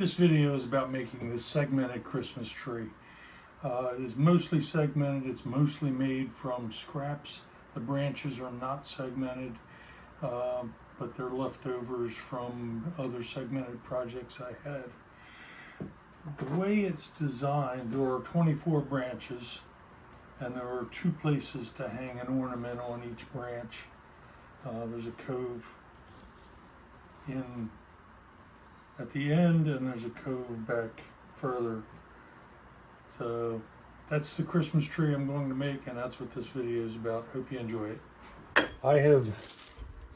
This video is about making this segmented Christmas tree. It is mostly segmented. It's mostly made from scraps. The branches are not segmented, but they're leftovers from other segmented projects I had. The way it's designed, there are 24 branches, and there are 2 places to hang an ornament on each branch. There's a cove in at the end, and there's a cove back further. So that's the Christmas tree I'm going to make, and that's what this video is about. Hope you enjoy it. I have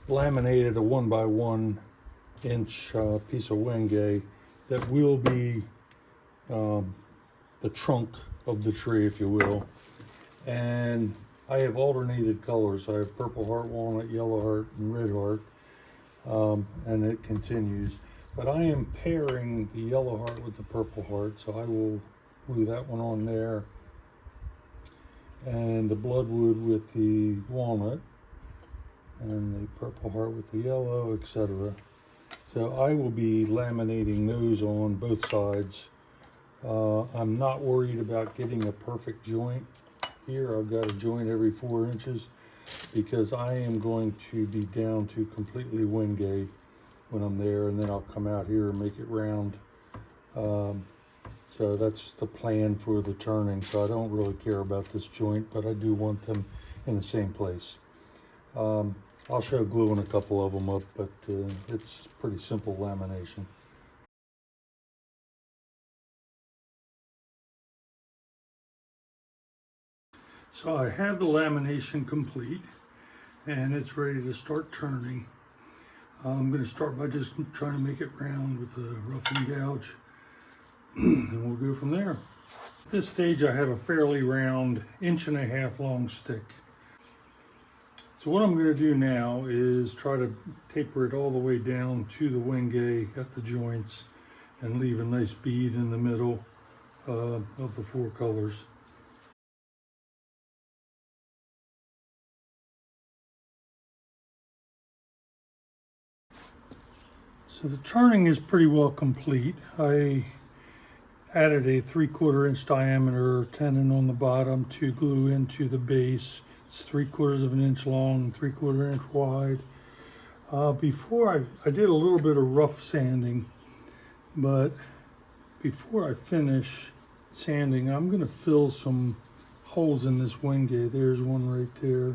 laminated a 1x1 inch piece of wenge that will be the trunk of the tree, if you will. And I have alternated colors. I have purple heart, walnut, yellow heart, and red heart, and it continues. But I am pairing the yellow heart with the purple heart, so I will glue that one on there, and the bloodwood with the walnut, and the purple heart with the yellow, etc. So I will be laminating those on both sides. I'm not worried about getting a perfect joint here. I've got a joint every 4 inches because I am going to be down to completely wenge when I'm there, and then I'll come out here and make it round. So that's the plan for the turning. So I don't really care about this joint, but I do want them in the same place. I'll show gluing a couple of them up, but it's pretty simple lamination. So I have the lamination complete, and it's ready to start turning. I'm going to start by just trying to make it round with a rough and gouge, and we'll go from there. At this stage, I have a fairly round 1.5 inch long stick. So what I'm going to do now is try to taper it all the way down to the wenge at the joints and leave a nice bead in the middle of the 4 colors. So the turning is pretty well complete. I added a 3/4 inch diameter tenon on the bottom to glue into the base. It's 3/4 inch long, 3/4 inch wide. Before I did a little bit of rough sanding, but before I finish sanding, I'm going to fill some holes in this wenge. There's one right there.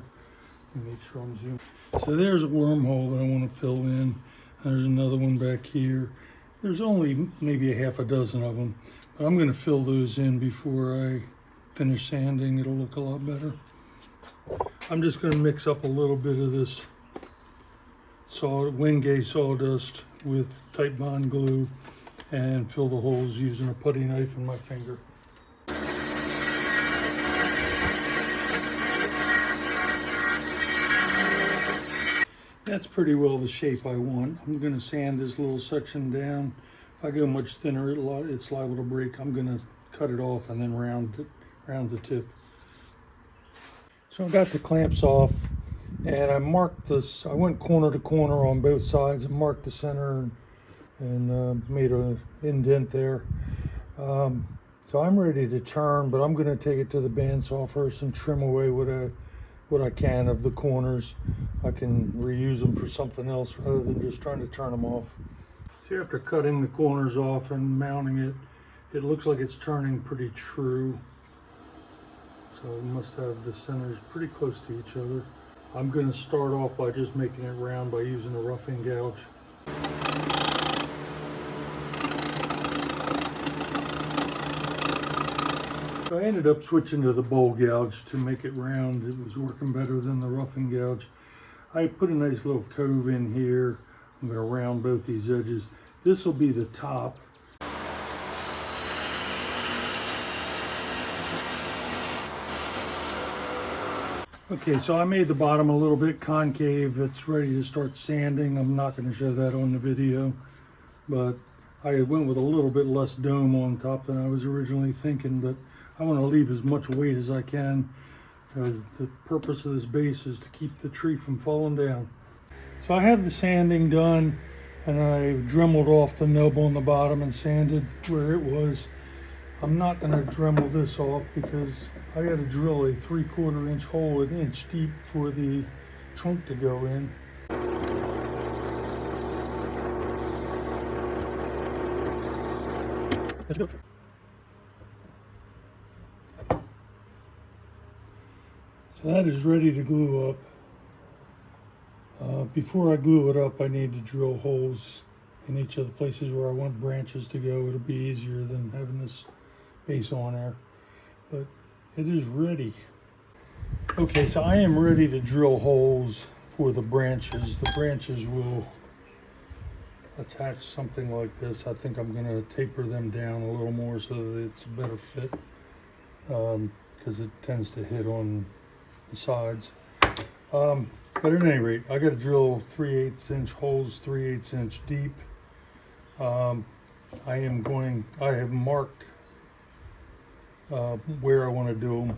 Let me make sure I'm zooming. So there's a wormhole that I want to fill in. There's another one back here. There's only maybe a half a dozen of them, but I'm going to fill those in before I finish sanding. It'll look a lot better. I'm just going to mix up a little bit of this wenge sawdust with tight bond glue and fill the holes using a putty knife and my finger. That's pretty well the shape I want. I'm going to sand this little section down. If I go much thinner, it's liable to break. I'm going to cut it off and then round the tip. So I got the clamps off, and I marked this. I went corner to corner on both sides and marked the center and made an indent there. So I'm ready to turn, but I'm going to take it to the bandsaw first and trim away what I can of the corners. I can reuse them for something else rather than just trying to turn them off. So after cutting the corners off and mounting it, it looks like it's turning pretty true. So we must have the centers pretty close to each other. I'm going to start off by just making it round by using a rough and gouge. So I ended up switching to the bowl gouge to make it round. It was working better than the rough and gouge. I put a nice little cove in here. I'm going to round both these edges. This will be the top. Okay, so I made the bottom a little bit concave. It's ready to start sanding. I'm not going to show that on the video, but I went with a little bit less dome on top than I was originally thinking, but I want to leave as much weight as I can, because the purpose of this base is to keep the tree from falling down. So I have the sanding done. and I dremeled off the nub on the bottom and sanded where it was. I'm not going to dremel this off because I got to drill a 3/4 inch hole an inch deep for the trunk to go in. Let's go. So that is ready to glue up. Before I glue it up, I need to drill holes in each of the places where I want branches to go. It'll be easier than having this base on there, but it is ready. Okay, so I am ready to drill holes for the branches. The branches will attach something like this. I think I'm going to taper them down a little more so that it's a better fit, because it tends to hit on the sides. But at any rate, I got to drill 3/8 inch holes, 3/8 inch deep. I have marked where I want to do them.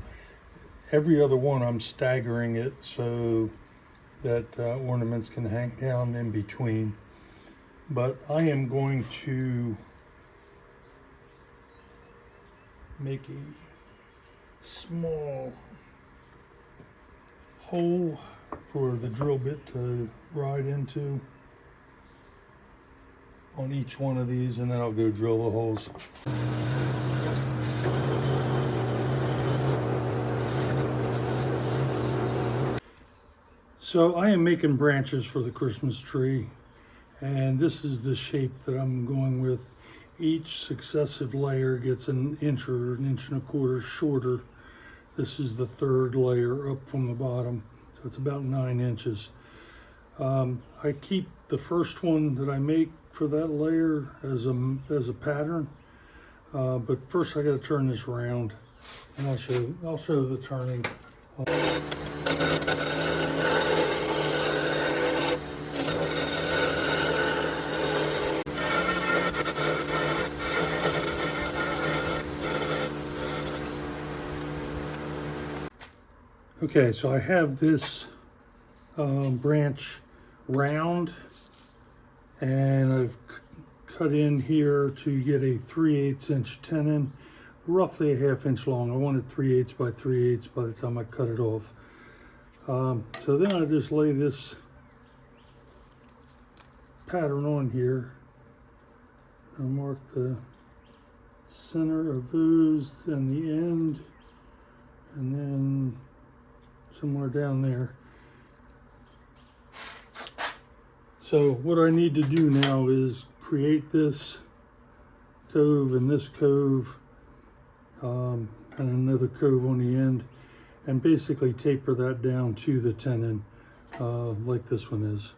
Every other one I'm staggering it so that ornaments can hang down in between. But I am going to make a small hole for the drill bit to ride into on each one of these, and then I'll go drill the holes. So I am making branches for the Christmas tree, and this is the shape that I'm going with. Each successive layer gets an inch or an inch and a quarter shorter. This is the third layer up from the bottom, so it's about 9 inches. I keep the first one that I make for that layer as a pattern, but first I got to turn this around, and I'll show the turning. Okay, so I have this branch round, and I've cut in here to get a 3/8 inch tenon, roughly a 1/2 inch long. I wanted 3/8 by 3/8 by the time I cut it off. So then I just lay this pattern on here. I'll mark the center of those and the end, and then somewhere down there. So what I need to do now is create this cove and this cove, and another cove on the end, and basically taper that down to the tenon, like this one is.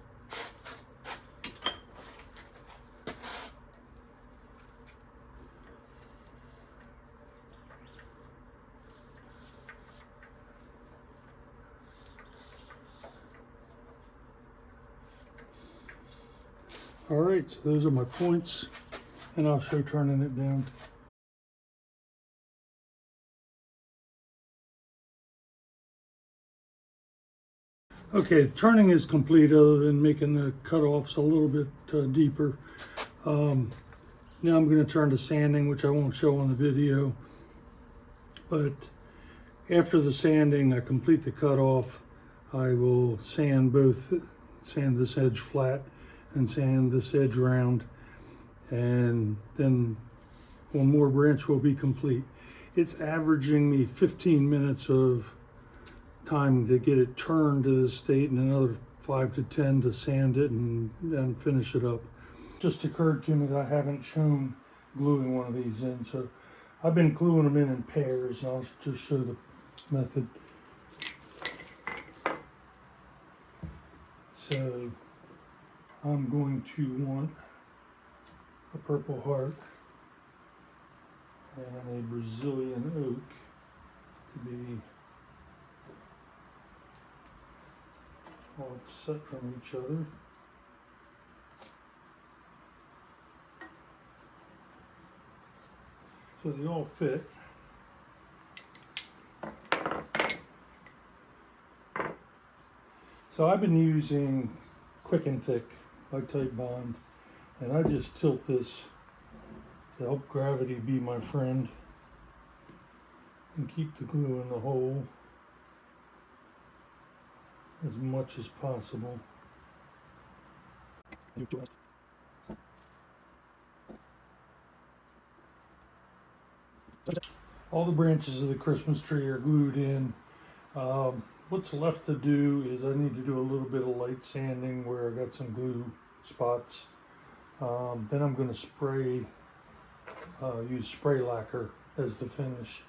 All right, so those are my points, and I'll show turning it down. Okay, turning is complete other than making the cutoffs a little bit deeper. Now I'm going to turn to sanding, which I won't show on the video. But after the sanding, I complete the cutoff. I will sand this edge flat and sand this edge round, and then one more branch will be complete. It's averaging me 15 minutes of time to get it turned to this state, and another 5 to 10 to sand it and finish it up. Just occurred to me that I haven't shown gluing one of these in, so I've been gluing them in pairs, and I'll just show the method. So I'm going to want a Purple Heart and a Brazilian Oak to be offset from each other. So they all fit. So I've been using Quick and Thick by Type Bond. And I just tilt this to help gravity be my friend and keep the glue in the hole as much as possible. All the branches of the Christmas tree are glued in. What's left to do is I need to do a little bit of light sanding where I got some glue spots. Then I'm going to spray, use spray lacquer as the finish.